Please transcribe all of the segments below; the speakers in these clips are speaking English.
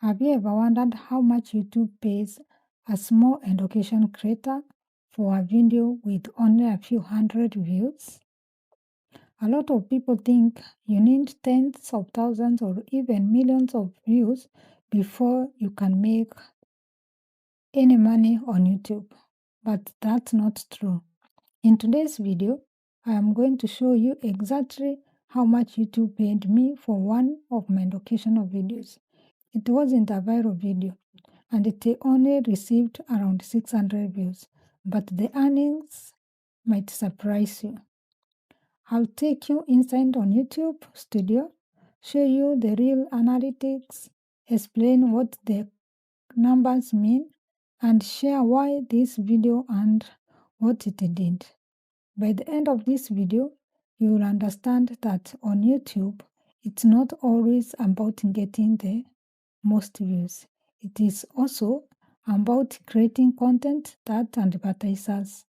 Have you ever wondered how much YouTube pays a small education creator for a video with only a few hundred views? A lot of people think you need tens of thousands or even millions of views before you can make any money on YouTube. But that's not true. In today's video, I am going to show you exactly how much YouTube paid me for one of my educational videos. It wasn't a viral video, and it only received around 600 views, but the earnings might surprise you. I'll take you inside on YouTube Studio, show you the real analytics, explain what the numbers mean, and share why this video and what it did. By the end of this video, you will understand that on YouTube, it's not always about getting the most views. It is also about creating content that advertisers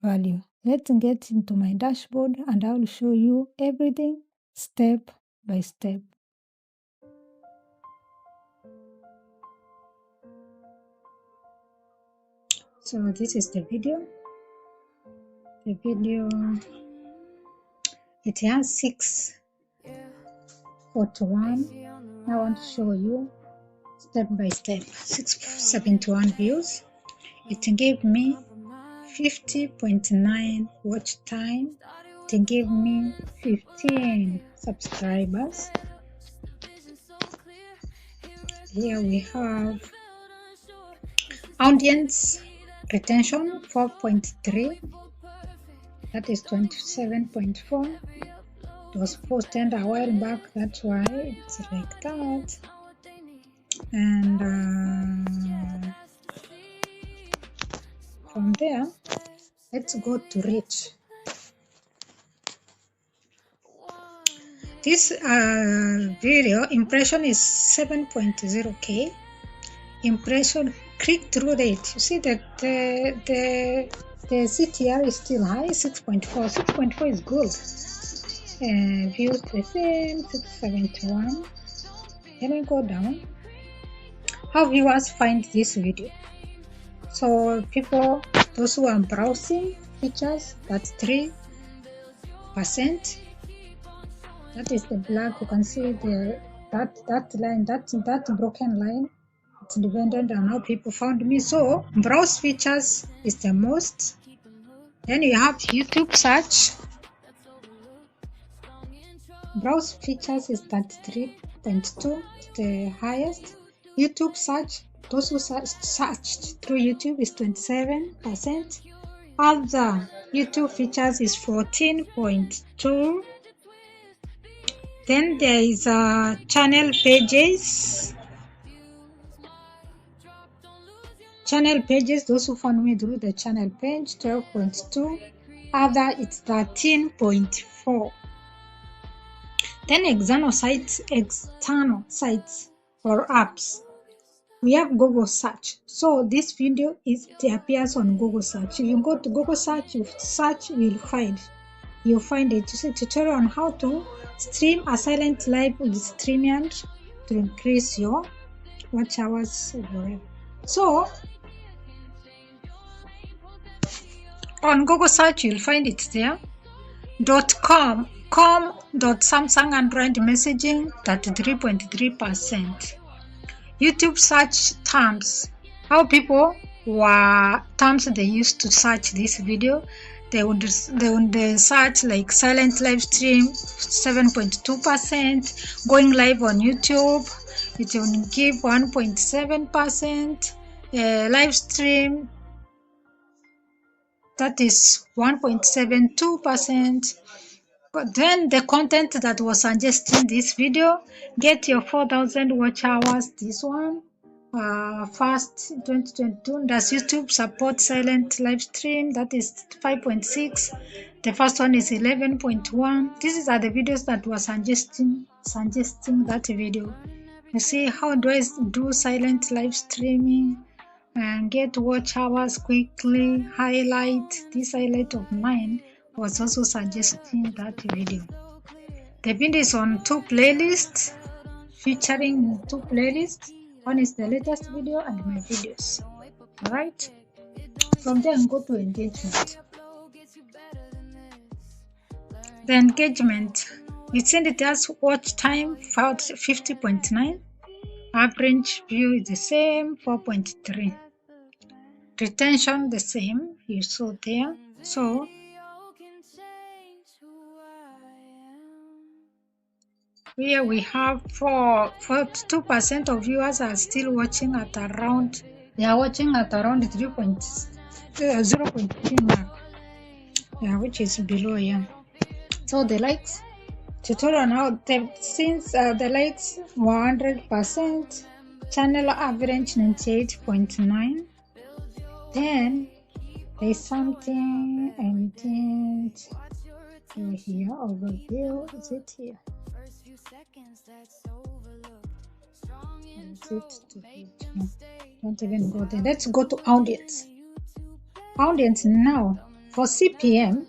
value. Let's get into my dashboard and I will show you everything step by step. So this is the video. The video, it has 641. I want to show you step by step. 671 views. It gave me 50.9 watch time. It gave me 15 subscribers. Here we have audience retention 4.3. That is 27.4. It was posted a while back, that's why it's like that. And from there, let's go to reach. This video impression is 7.0k. Impression click-through rate. You see that the CTR is still high, 6.4. 6.4 is good. Views the same, 671. Let me go down. How viewers find this video. So people, those who are browsing features, that's 3%. That is the black. You can see that line, that broken line. It's dependent on how people found me. So browse features is the most. Then you have YouTube search. Browse features is 33.2, the highest. YouTube search, those who searched through YouTube is 27%. Other YouTube features is 14.2. Then there is channel pages. Channel pages, those who found me through the channel page, 12.2. Other, it's 13.4. Then external sites or apps. We have Google search. So this video it appears on Google search. If you go to Google search, you search, you'll find it. It's a tutorial on how to stream a silent live with StreamYard to increase your watch hours. So on Google search, you'll find it there. .com.Samsung Android messaging 33.3%. YouTube search terms. How people were terms they used to search this video. They would search like silent live stream 7.2%. Going live on YouTube, it will give 1.7%. Live stream, that is 1.72%. But then the content that was suggesting this video, get your 4,000 watch hours. This one, first 2022. Does YouTube support silent live stream? That is 5.6. The first one is 11.1. These are the videos that were suggesting that video. You see, how do I do silent live streaming and get watch hours quickly? Highlight. This highlight of mine was also suggesting that video. The video is on 2 playlists, featuring 2 playlists. One is the latest video and my videos. Alright. From there, go to engagement. The engagement, you send it as watch time 50.9. Average view is the same 4.3. Retention the same, you saw there. So here we have 42% of viewers are still watching at around, they are watching at around 0.3 mark, yeah, which is below here. So the likes, tutorial now, since the likes 100%, channel average 98.9. Then there's something I didn't here, overview, is it here? Is it to no, don't even go there. Let's go to audience. Audience now for CPM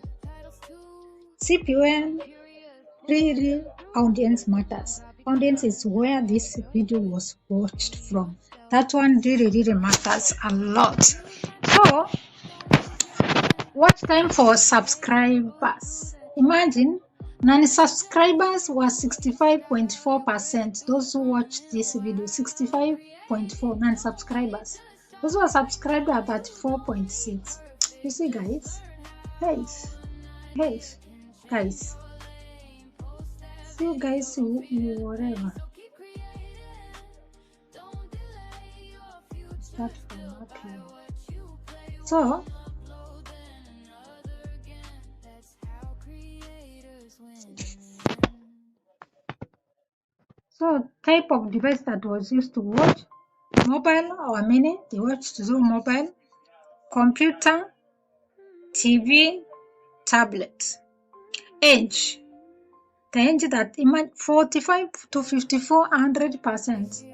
really audience matters. Audience is where this video was watched from. That one really matters a lot. So watch time for subscribers. Imagine non-subscribers were 65.4%. Those who watched this video, 65.4 non-subscribers. Those who are subscribed are 34.6. You see, guys? Guys. See you guys, you whatever. Start from okay. So type of device that was used to watch, mobile or mini, they watched through mobile, computer, TV, tablet. Age, the age that 45 to 54, 100%.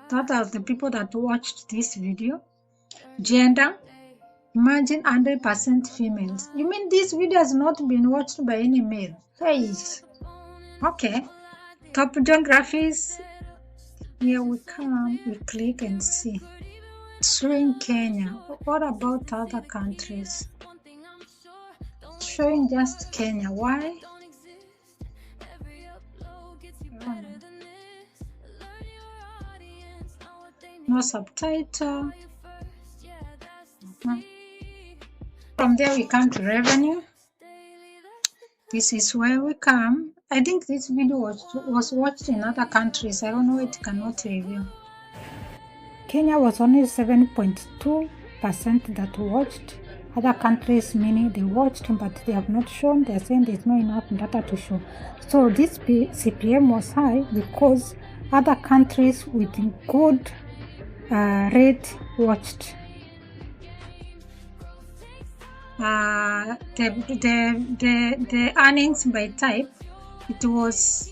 That are the people that watched this video. Gender, imagine 100% females. You mean this video has not been watched by any male? Hey, okay. Top geographies, here we come, we click and see. Showing Kenya. What about other countries? Showing just Kenya. Why? No subtitle. From there we come to revenue. This is where we come. I think this video was watched in other countries. I don't know, it cannot review. Kenya was only 7.2% that watched. Other countries, many they watched, but they have not shown. They're saying there's not enough data to show. So this CPM was high because other countries with good rate watched. The earnings by type, it was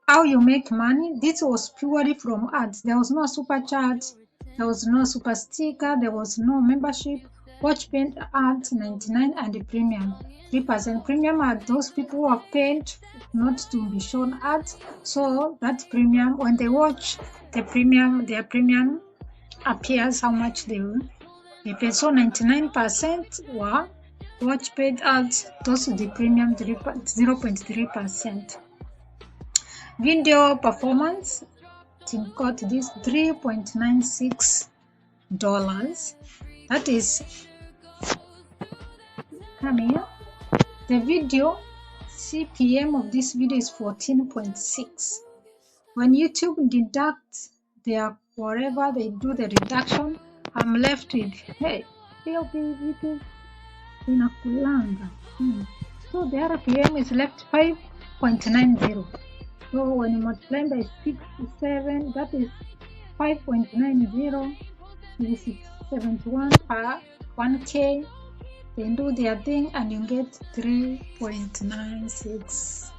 how you make money. This was purely from ads. There was no super chat, there was no super sticker, there was no membership. Watch paid ads 99 and the premium 3%. Premium are those people who are paid not to be shown ads. So that premium, when they watch the premium, their premium appears how much they pay. So 99% were watch paid ads. Those are the premium 0.3%. Video performance, it got this $3.96. That is, come here. The video CPM of this video is 14.6. When YouTube deducts their whatever they do the reduction, I'm left with hey, YouTube inakulanga. So the RPM is left 5.90. So when you multiply by 67, that is 5.90. This is 71 per 1K. Then do their thing and you get 3.96.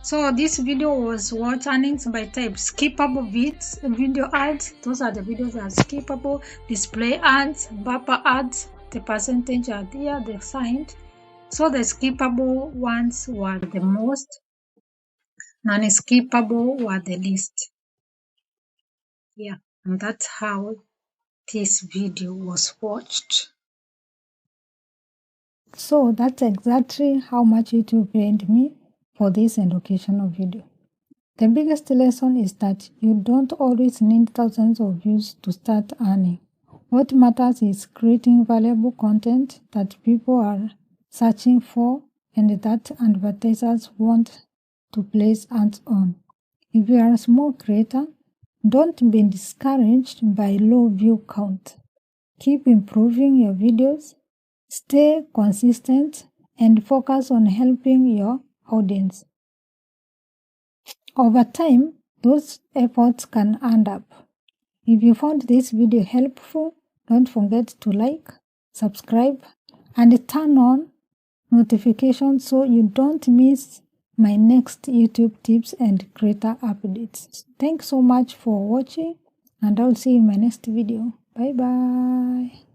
So this video was what earnings by type. Skippable video ads. Those are the videos that are skippable. Display ads, bumper ads. The percentage are there, they're signed. So the skippable ones were the most, non-skippable were the least. Yeah, and that's how this video was watched. So that's exactly how much YouTube paid me for this educational video. The biggest lesson is that you don't always need thousands of views to start earning. What matters is creating valuable content that people are searching for and that advertisers want to place ads on. If you are a small creator, don't be discouraged by low view count. Keep improving your videos, stay consistent, and focus on helping your audience. Over time, those efforts can add up. If you found this video helpful, don't forget to like, subscribe, and turn on notifications so you don't miss my next YouTube tips and creator updates. Thanks so much for watching, and I'll see you in my next video. Bye bye.